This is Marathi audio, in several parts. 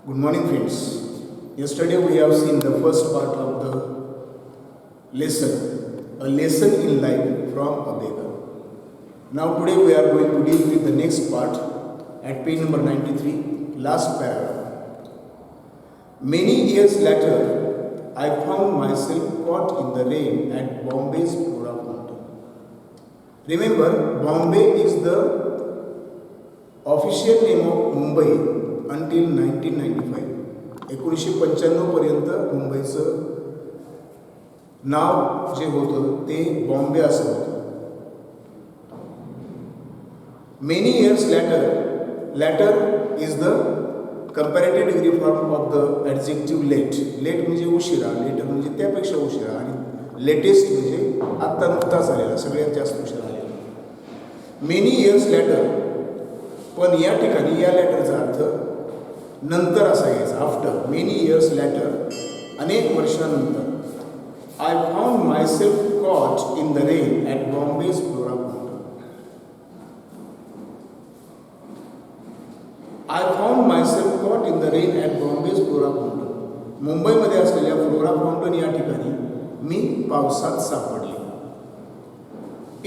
Good morning, friends. Yesterday we have seen the first part of the lesson, a lesson in life from a beggar. Now today we are going to deal with the next part at page number 93, last paragraph. Many years later, I found myself caught in the rain at Bombay's Flora Fountain. Remember, Bombay is the official name of Mumbai until 1995. 1995 पर्यंत मुंबईचं नाव जे होतं ते बॉम्बे असं होतं. Many years later is the comparative degree form of the adjective late म्हणजे उशिरा, लेटर म्हणजे त्यापेक्षा उशिरा, आणि लेटेस्ट म्हणजे आत्ता नुकताच आलेला, सगळ्यात जास्त उशिरा आलेला. मेनी इयर्स लॅटर, पण या ठिकाणी या लेटरचा अर्थ नंतर असा घ्यायचा. आफ्टर मेनी इयर्स लॅटर, अनेक वर्षानंतर. I found my self caught in the rain at Bombay's Flora Fountain. I found my self caught in the rain at Bombay's Flora Fountain. मुंबईमध्ये असलेल्या फ्लोरा फाउंटन या ठिकाणी मी पावसात सापडले.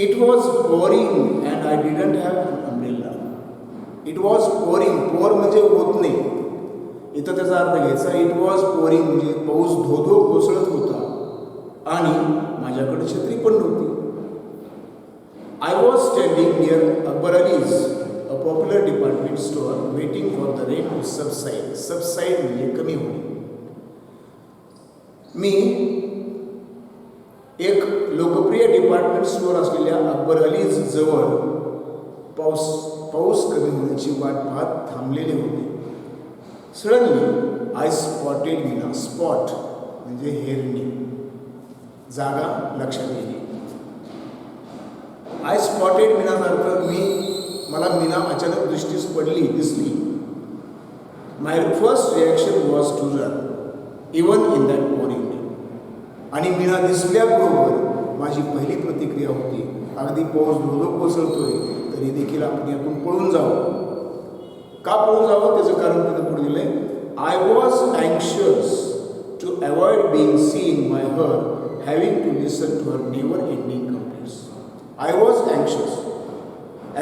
It was pouring and I didn't have an umbrella. It was pouring, pour म्हणजे ओतणे, इथं त्याचा अर्थ घ्यायचा. इट वॉज पोरिंग म्हणजे पाऊस धोधो कोसळत होता आणि माझ्याकडे छत्री पण नव्हती. I was standing near Akbar Ali's, a popular department store, waiting for the rain to subside. Subside म्हणजे कमी होणे. मी एक लोकप्रिय डिपार्टमेंट स्टोअर असलेल्या अकबर अलीज जवळ पाऊस कमी होण्याची वाट पाहत थांबलेले होते. Suddenly I spotted Meena. Spot म्हणजे हेरणे, जागा लक्षात येणे. आय स्पॉटेड मीनाचा अर्थ मला मीना अचानक दृष्टीस दिसली. My first reaction was to run even in that pouring day. आणि मीना दिसल्याबरोबर माझी पहिली प्रतिक्रिया होती, अगदी पाऊस धोधो कोसळतोय तरी देखील आपण यातून पळून जावं. का पळून जावं त्याचं कारण तिथं पुढे दिलं आहे. I was anxious to avoid being seen by her having to listen to her never ending complaints. I was anxious.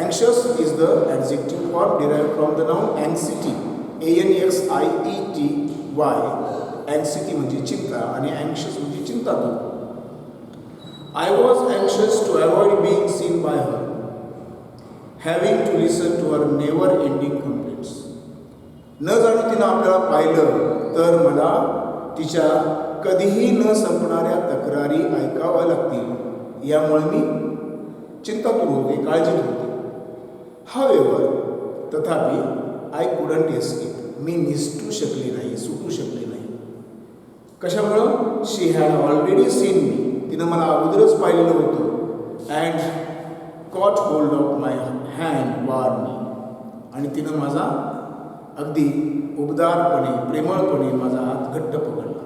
Anxious is the adjective form derived from the noun anxiety, ANXIETY. Anxiety म्हणजे चिंता आणि अँक्शियस म्हणजे चिंतातूर. I was anxious to avoid being seen by her having to listen to her never ending complaints. न जाणू तिनं आपल्याला पाहिलं तर मला तिच्या कधीही न संपणाऱ्या तक्रारी ऐकाव्या लागतील, यामुळे मी चिंतातूर होते, काळजीत होते. हावेवर, तथापि, आय कुडंट एस्केप. मी निसटू शकले नाही, सुटू शकले नाही. कशामुळं? She had already seen me. तिनं मला अगोदरच पाहिलेलं होतं. And caught hold of my hand warmly. आणि तिनं माझा अगदी उबदारपणे, प्रेमळपणे माझा हात घट्ट पकडला.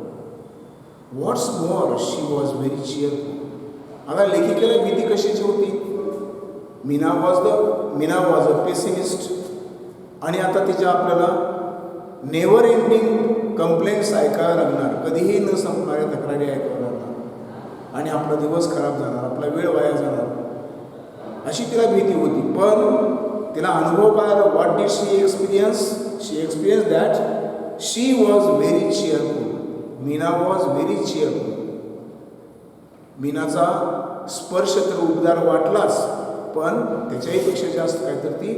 व्हॉट्स मोर, शी वॉज व्हेरी चिअरफुल. आता लेखिकेला भीती कशाची होती? Meena was a pessimist. आणि आता तिच्या आपल्याला नेव्हर एंडिंग कंप्लेंट्स ऐकायला लागणार, कधीही न संपणाऱ्या तक्रारी ऐकायला लागणार, आणि आपला दिवस खराब जाणार, आपला वेळ वाया जाणार, अशी तिला भीती होती. पण तिला अनुभव काय आला? What did she experience? She experience that she was very cheerful. Meena was very cheerful. मीनाचा स्पर्श तर उबदार वाटलाच, पण त्याच्याही पेक्षा जास्त काय तर ती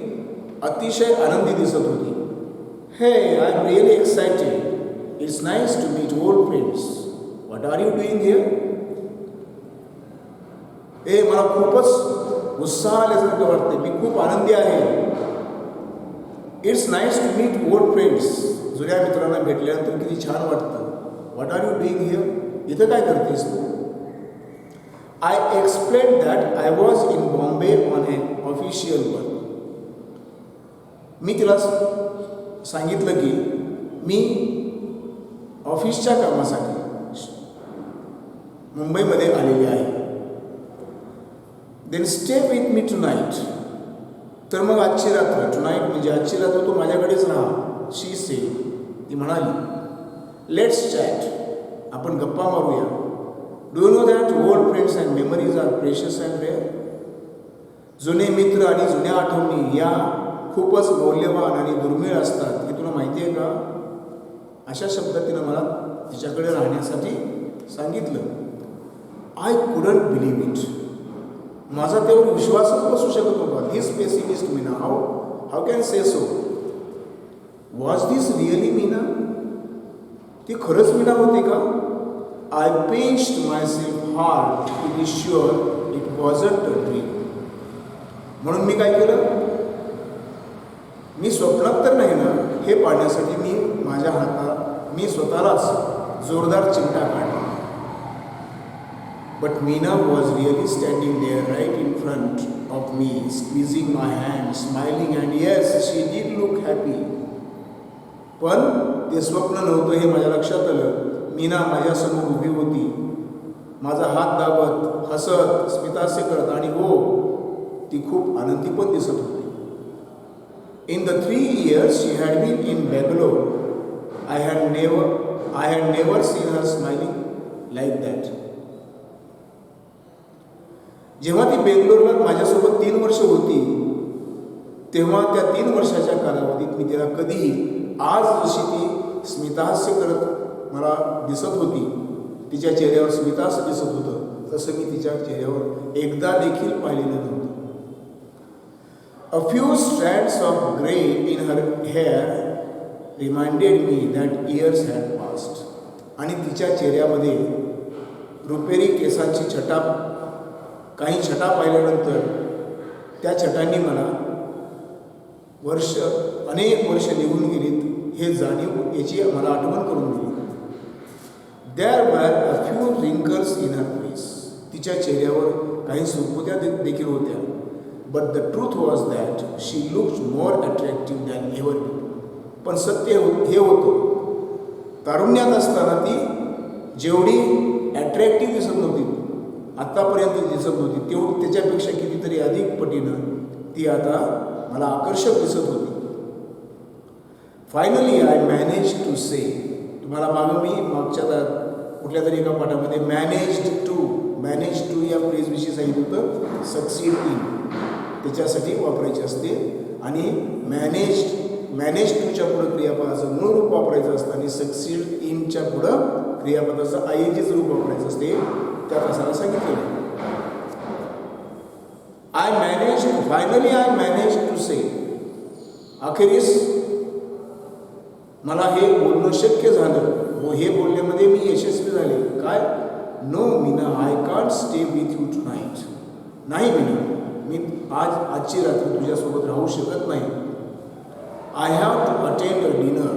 अतिशय आनंदी दिसत होती. Hey, I am really excited. It's nice to meet old friends. What are you doing here? मला खूपच उत्साह आल्यासारखं वाटतं, मी खूप आनंदी आहे. It's nice to meet old friends. जुन्या मित्रांना भेटल्यानंतर किती छान वाटतं. What are you doing here? इथं काय करतेस तू? I explain that I was in Bombay on an official work. मी तिला सांगितलं की मी ऑफिसच्या कामासाठी मुंबईमध्ये आलेले आहे. Then stay with me tonight. तर मग आजची रात्र, टू नाईट म्हणजे आजची रात्र तू माझ्याकडेच राहा. शी से. ती म्हणाली, लेट्स चॅट, आपण गप्पा मारूया. Do you know that old friends and memories are precious and rare. जुने मित्र आणि जुन्या आठवणी या खूपच मौल्यवान आणि दुर्मिळ असतात, हे तुला माहिती आहे का? अशा शब्दात तिनं मला तिच्याकडे राहण्यासाठी सांगितलं. I couldn't believe it. माझा त्यावर विश्वासच बसू शकत नव्हता. This pessimist Meena, how can say so? Was this really Meena? ती खरंच मीना होती का? I pinched my self hard to be sure it wasn't a dream. म्हणून मी काय केलं? मी स्वप्नात तर नाही ना, हे पाहण्यासाठी मी स्वतःलाच जोरदार चिमटा काढला. But Meena was really standing there right in front of me, squeezing my hand, smiling, and yes, she did look happy. पण ते स्वप्न नव्हतं हे माझ्या लक्षात आलं. मीना माझ्यासमोर उभी होती, माझा हात दाबत, हसत, स्मितास्य करत, आणि हो, ती खूप आनंदी पण दिसत होती. In the 3 years she had been in Bangalore, I had never seen her smiling like that. जेव्हा ती बेंगलोरला माझ्यासोबत 3 वर्ष होती, तेव्हा त्या 3 वर्षाच्या कालावधीत मी तिला कधीही आज जशी ती स्मितहास्य करत मला दिसत होती, तिच्या चेहऱ्यावर स्मितहास्य दिसत होतं, तसं मी तिच्या चेहऱ्यावर एकदा देखील पाहिलेलं नव्हतं. A few strands of grey in her hair reminded me that years had passed. आणि तिच्या चेहऱ्यामध्ये रुपेरी केसांची छटा, काही छटा पाहिल्यानंतर त्या छटांनी मला अनेक वर्ष निघून गेलीत हे जाणीव, याची मला आठवण करून दिली. There were a few wrinkles in her face. तिच्या चेहऱ्यावर काही सुरकुत्या देखील होत्या. But the truth was that she looked more attractive than ever before. पण सत्य हे होतं, तारुण्यात असताना ती जेवढी अट्रॅक्टिव्ह दिसत नव्हती, आत्तापर्यंत दिसत नव्हती, तेवढी त्याच्यापेक्षा कितीतरी अधिक पटीनं ती आता मला आकर्षक दिसत होती. फायनली आय मॅनेज टू से. तुम्हाला मागच्या कुठल्या तरी एका पाठामध्ये मॅनेज टू या फ्रेजविषयी सांगितलं होतं. सक्सीड इन त्याच्यासाठी वापरायचे असते, आणि मॅनेज टूच्या पुढं क्रियापदाचं मूळ रूप वापरायचं असतं, आणि सक्सीड इनच्या पुढं क्रियापदाचं आयएनजीचं रूप वापरायचं असते. त्यात असायला सांगितलेलं. फायनली आय मॅनेज टू से. अखेरीस मला हे बोलणं शक्य झालं, व हे बोलण्यामध्ये मी यशस्वी झाले. काय? No Meena, I can't stay with you tonight. नाही मीना, मी आजची रात्री तुझ्यासोबत राहू शकत नाही. I have to attend a dinner.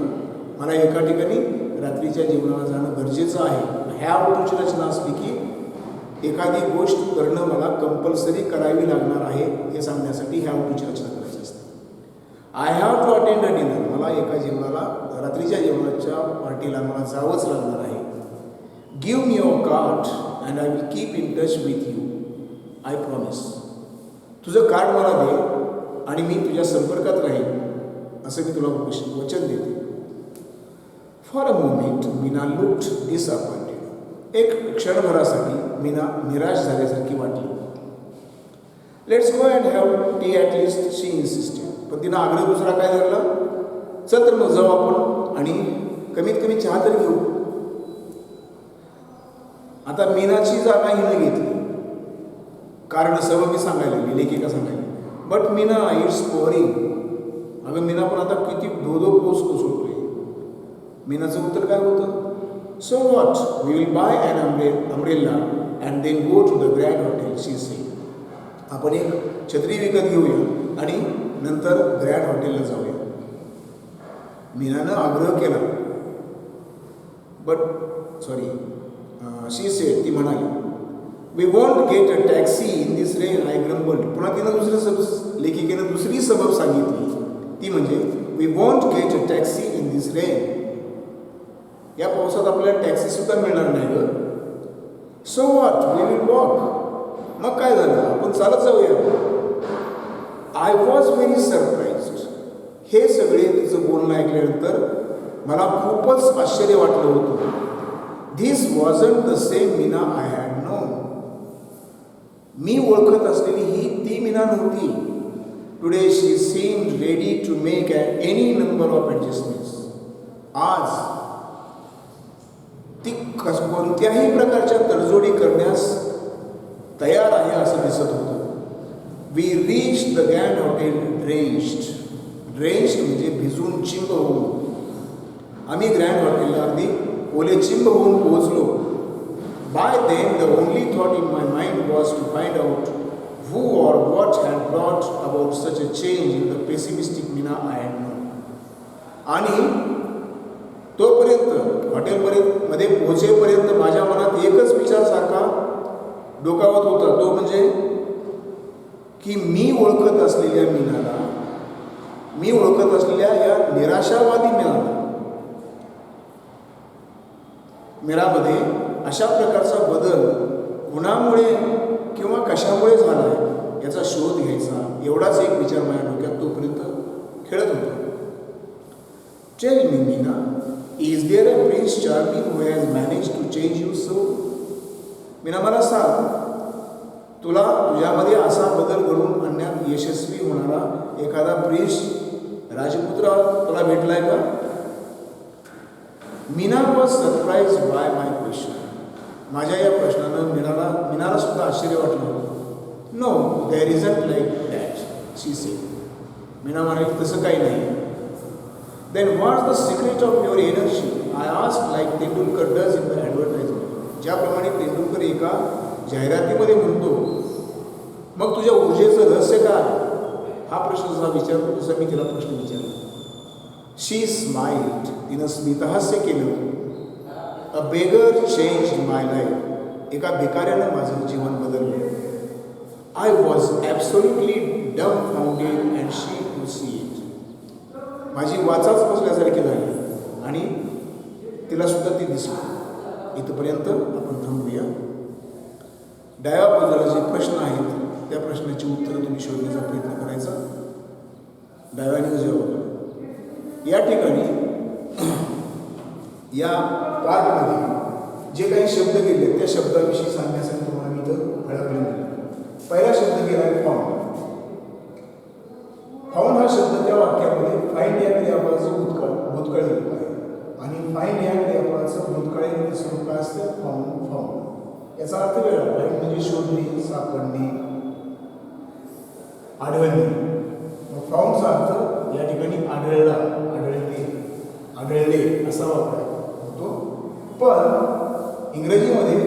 मला एका ठिकाणी रात्रीच्या जेवणाला जाणं गरजेचं आहे. हॅव टूची रचना असली की एखादी गोष्ट करणं मला कंपल्सरी करावी लागणार आहे हे सांगण्यासाठी हॅव टूची रचना करायची असते. I have to attend a dinner. मला एका रात्रीच्या जेवणाच्या पार्टीला मला जावंच लागणार आहे. Give me your card and I will keep in touch with you. I promise. तुझं कार्ड मला दे आणि मी तुझ्या संपर्कात राहीन, असं मी तुला वचन देते. For a moment Meena looked disappointed. एक क्षणभरासाठी मीना निराश झाल्यासारखी वाटली. Let's go and have T at least, शी इन्सिस्टेड. पण तिनं आग्रह दुसरा काय धरला? चल तर मग जाऊ आपण आणि कमीत कमी चहा तरी घेऊ. आता मीनाची जागा हिनं घेतली. कारण सर्व मी सांगायला लागली, लेखिका सांगायला. But Meena, it's boring. अगं मीना, पण आता किती धो पाऊस कोसळतोय. मीनाचं उत्तर काय होतं? So what, we will buy an umbrella and then go to the grand hotel, she said. आपण एक छत्री विकत घेऊया आणि नंतर ग्रँड हॉटेलला जाऊया. मीनानं आग्रह केला. शी सेड, ती म्हणाली. We won't get a taxi in this rain, I grumbled. पुन्हा तिनं लेखिकेनं दुसरी सबब सांगितली. ती म्हणजे we won't get a taxi in this rain. या पावसात आपल्याला टॅक्सीसुद्धा मिळणार नाही गं. So what, we will walk. मग काय झालं, आपण चालत जाऊया. I was very surprised. हे सगळे तिचं बोलणं ऐकल्यानंतर मला खूपच आश्चर्य वाटलं होतं. This wasn't the same Meena I had known. मी ओळखत असलेली ही ती मीना नव्हती. Today she seemed ready to make any number of adjustments. आज ती कोणत्याही प्रकारच्या तडजोडी करण्यास तयार आहे असं दिसत होतं. We reach the grand hotel drenched. Drenched म्हणजे भिजून चिंब होऊन. आम्ही ग्रँड हॉटेलला अगदी ओले चिंब होऊन पोहोचलो. By then the only thought in my mind was to find out who or what had brought about such a change in the pessimistic Mina I had known. आणि तोपर्यंत हॉटेलपर्यंत मध्ये पोहोचेपर्यंत माझ्या मनात एकच विचार सारखा डोकावत होता. तो म्हणजे की मी ओळखत असलेल्या मीनाला, मी ओळखत असलेल्या या निराशावादी मीरामध्ये अशा प्रकारचा बदल कुणामुळे किंवा कशामुळे झाला आहे याचा शोध घ्यायचा, एवढाच एक विचार माझ्या डोक्यात तोपर्यंत खेळत होता. Tell me Meena, is there a prince charming who has manage to change you so? Meena मला सांग, तुला तुझ्यामध्ये असा बदल घडवून आणण्यात यशस्वी होणारा एखादा प्रिन्स राजपुत्र तुला भेटलाय का? Meena was surprise by my question. माझ्या या प्रश्नानं मीनाला सुद्धा आश्चर्य वाटलं होतं. No, there isn't like that, she said. Meena म्हणाली, तसं काही नाही. Then what's the secret of your energy? I asked like Tendulkar does in the advertisement. ज्याप्रमाणे तेंडुलकर एका जाहिरातीमध्ये म्हणतो, मग तुझ्या ऊर्जेचं रहस्य काय? हा प्रश्न जसा विचारतो तसा मी तिला प्रश्न विचारला. She smiled. तिनं स्मितहास्य केलं. A beggar changed my life. एका भिकाऱ्यानं माझं जीवन बदललं. I was absolutely dumbfounded and she to see it. माझी वाचाच बसल्यासारखी झाली आणि तिला सुद्धा ती दिसली. इथपर्यंत आपण थांबूया. डाव्या बाजूला जे प्रश्न आहेत त्या प्रश्नाची उत्तरं तुम्ही शोधण्याचा प्रयत्न करायचा. डाव्याने उजव्या बाजूला. या ठिकाणी या पार्टमध्ये जे काही शब्द गेले त्या शब्दाविषयी सांगण्यासाठी तुम्हाला मी इथं फळकलेलं आहे. पहिला शब्द गेला आहे फाउंड. फाउंड हा शब्द त्या वाक्यामध्ये फाइंड या क्रियापदाचं भूतकाळी रूप आहे. आणि फाइंड या क्रियापदाचं भूतकाळी स्वरूप काय असतं? फाउंड. फाउंड याचा अर्थ वेगळा. फाइंड म्हणजे शोधणे, सापडणे, आढळणे. मग फाउंडचा अर्थ या ठिकाणी आढळला, आढळले असा वापर होतो. पण इंग्रजीमध्ये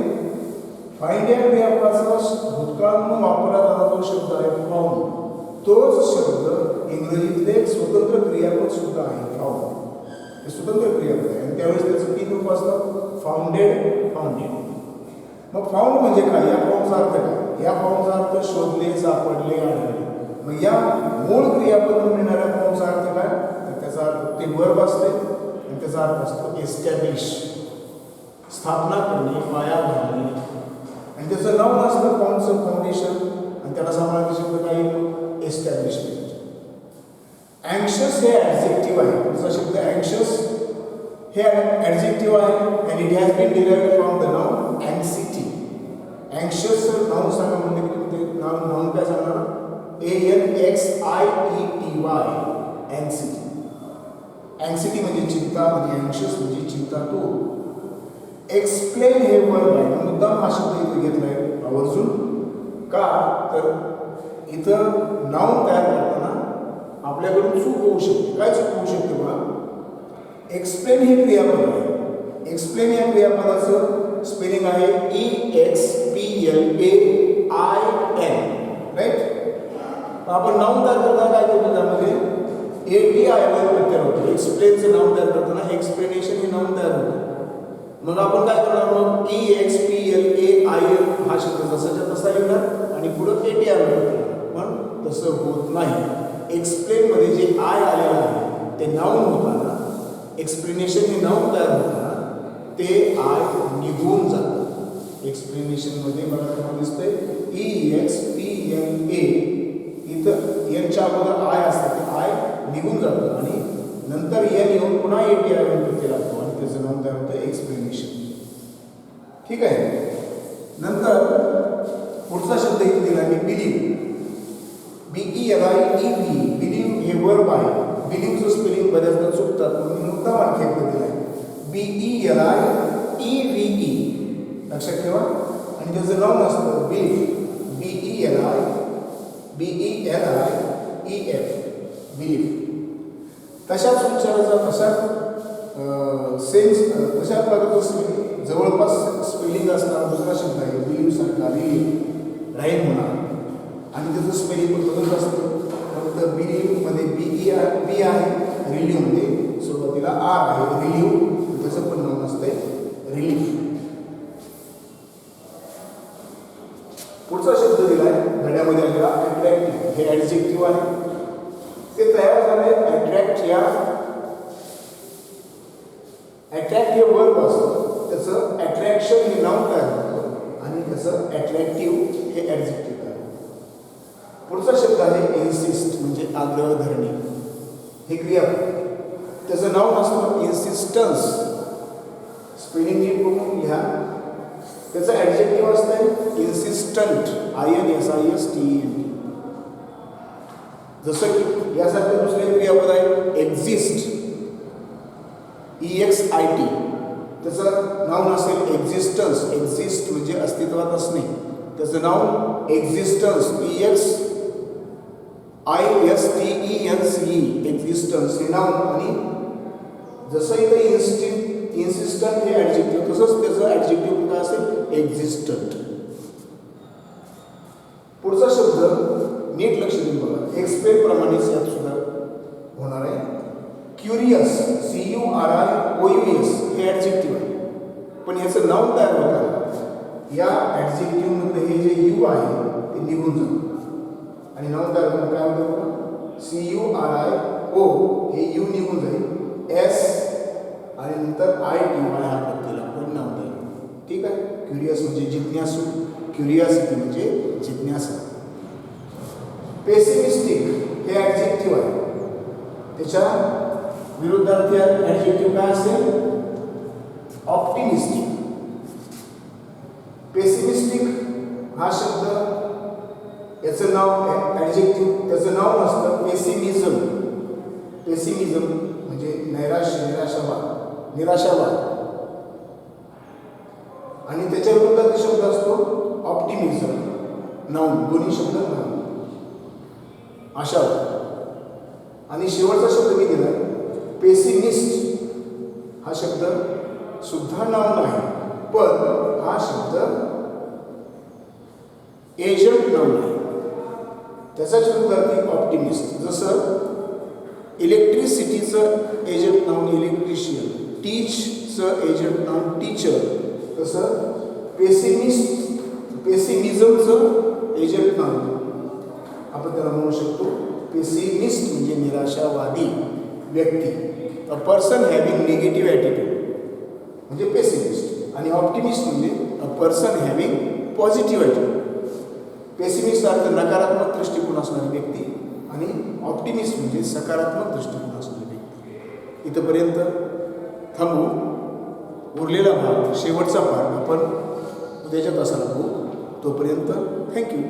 फाइंड या क्रियापदाचा भूतकाळ म्हणून वापरला जाणारा जो शब्द आहे फाउंड, तोच शब्द इंग्रजीतले एक स्वतंत्र क्रियापद सुद्धा आहे. फाउंड हे स्वतंत्र क्रियापद आहे आणि त्यावेळेस त्याचं 3 रूप असतं. Founded, founded. मग फाउंड म्हणजे काय? या फाउंडचा अर्थ काय? या फाउंडचा अर्थ शोधले, सापडले, आढळले. मग या मूळ क्रियापदातून मिळणाऱ्या फाउंडचा अर्थ काय? तर त्याचा अर्थ ते वर्ब असते आणि त्याचा अर्थ असतो एस्टॅब्लिश, स्थापना करणे, पाया घालणे. आणि त्याचं नाव असतं फाउंडचं फाउंडेशन आणि त्याला समानार्थी शब्द काही एस्टॅब्लिशमेंट. अँक्शस हे ॲडजेक्टिव्ह आहे. दुसरा शब्द अँक्शस हे ॲडजेक्टिव्ह आहे and it has been derived from the noun anxiety. Anxious noun सांगा म्हणजे ते नाउन काय सांगणार? ANXIETY, अँक्सिटी. अँक्सिटी म्हणजे चिंता आणि अँक्शस म्हणजे चिंता तो. एक्सप्लेन हे वर्ब आहे. मुद्दाम हा शब्द इथे घेतला आहे आवर्जून. का तर इथं नाउन तयार करताना आपल्याकडून चूक होऊ शकते. काय चूक होऊ शकते बघा? एक्सप्लेन हे क्रियापद आहे. एक्सप्लेन या क्रियापदाचं स्पेलिंग आहे EXPLAIN, राईट? आपण नाउन तयार करताना काय करतो? त्यामध्ये ATI प्रत्यय होतो. एक्सप्लेनचं नाउन तयार करताना एक्सप्लेनेशन हे नाउन तयार होतं. मग आपण काय करणार? मग EXPLAIN हा शब्द जसाच्या तसा येणार आणि पुढं ATI होणार. पण तसं होत नाही. एक्सप्लेनमध्ये जे आय आलेलं आहे ते नाउन होताना, एक्सप्लेनेशन हे नाउन तयार होताना ते आय निघून जातं. एक्सप्लेनेशनमध्ये मला तुम्हाला दिसतंय EXPLA, इथं यांच्या अगोदर आय असतं, ते आय निघून जातं आणि नंतर एन येऊन पुन्हा एटी आय प्रत्यय लागतो आणि त्याचं नाव तयार होतं एक्सप्लेनेशन. ठीक आहे. नंतर पुढचा शब्द इथे दिला मी बिलीव्ह. BELIEV. बिलीव्ह हे वर्ब आहे. बिलीव्हचं स्पेलिंग बऱ्याचदा चुकतात म्हणून मुद्दाम आणखी एकदा दिला आहे. BELIEVE लक्षात ठेवा. आणि त्याचं नाव नसतं बिलीव्ह. BELIEF believe. तशाच उच्चाराचा तशा प्रकारचं जवळपास स्पेलिंग असणारा दुसरा शब्द आहे बिलीव्ह सारखा रिलीव्ह राहील म्हणा आणि त्याचं स्पेलिंग पण बदलत असतं. फक्त बिलीव्हमध्ये बी आहे, रिलीव्हमध्ये सुरुवातीला आर आहे रिलीव्ह, त्याचं पण नाव नसतंय रिलीफ. पुढचा शब्द दिला आहे धड्यामध्ये आलेला अट्रॅक्टिव्ह. हे ॲडजेक्टिव्ह आहे. ते तयार झाले अट्रॅक्ट या अट्रॅक्ट हे वर्ब असतं, त्याचं अट्रॅक्शन हे नाव तयार होतं आणि त्याचं अट्रॅक्टिव्ह हे ॲडजेक्टिव्ह आहे. पुढचा शब्द आहे इन्सिस्ट म्हणजे आग्रह धरणे. हे क्रियापद. त्याचं नाव नसतं इन्सिस्टन्स. स्पेलिंग नीट बघून घ्या. त्याचं ॲडजेक्टिव्ह असतं इन्सिस्टंट INSISTENT. जसं की यासारखे दुसरे क्रियापद आहे एक्झिस्ट EXIT. त्याचं नाव नसेल एक्झिस्टन्स. एक्झिस्ट म्हणजे अस्तित्वात असणे. त्याचं नाव एक्झिस्टन्स EXISTENCE एक्झिस्टन्स हे नाव. आणि जसं इथं इन्सिस्टंट हे ॲडजेक्टिव्ह तसंच त्याचं ॲडजेक्टिव्ह काय असेल एक्झिस्टंट. पुढचा शब्द नीट लक्ष देऊन बघा. एक्सप्लेन प्रमाणेच यात सुद्धा होणार आहे. क्युरियस CURIOUS हे ॲडजेक्टिव्ह आहे पण याचं नाव तयार होतं या ॲडजेक्टिव्हमधलं हे जे यू आहे ते निघून जातं आणि नाव तयार होतं काय होतं CURIO हे यू निघून जाईल S आणि नंतर ITY हा प्रत्यय लागतो नाव तयार. ठीक आहे. क्युरियस म्हणजे जिज्ञासू. क्युरियासिटी म्हणजे जिज्ञासा. पेसिमिस्टिक हे ॲडजेक्टिव्ह आहे. त्याच्या विरुद्धार्थी ॲडजेक्टिव्ह काय असेल ऑप्टिमिस्टिक. पेसिमिस्टिक हा शब्द याचं नाव ॲडजेक्टिव्ह त्याचं नाव नसतं पेसिमिझम. पेसिमिझम म्हणजे निराशावाद आणि त्याच्या विरुद्धार्थी शब्द असतो ऑप्टिमिझम. नाउन दोन्ही शब्द नाउन आशावाद. आणि शेवटचा शब्द मी दिला पेसिमिस्ट. हा शब्द सुद्धा नाव नाही पण हा शब्द एजंट नाव आहे. त्याचाच विरुद्धार्थी ऑप्टिमिस्ट. जसं इलेक्ट्रिसिटीचं एजंट नाव इलेक्ट्रिशियन, टीचचं एजंट नाव टीचर, तसं पेसिमिझमचं एजंट नाव आपण त्याला म्हणू शकतो पेसिमिस्ट म्हणजे निराशावादी व्यक्ती. A person having negative attitude म्हणजे पेसिमिस्ट आणि ऑप्टिमिस्ट म्हणजे a person having positive attitude. Pessimist अर्थ नकारात्मक दृष्टिकोन असणारी व्यक्ती आणि ऑप्टिमिस्ट म्हणजे सकारात्मक दृष्टिकोन असणारी व्यक्ती. इथंपर्यंत थांबू. उरलेला भाग शेवटचा भाग आपण उद्याच्या तासाला बघू. तोपर्यंत थँक्यू.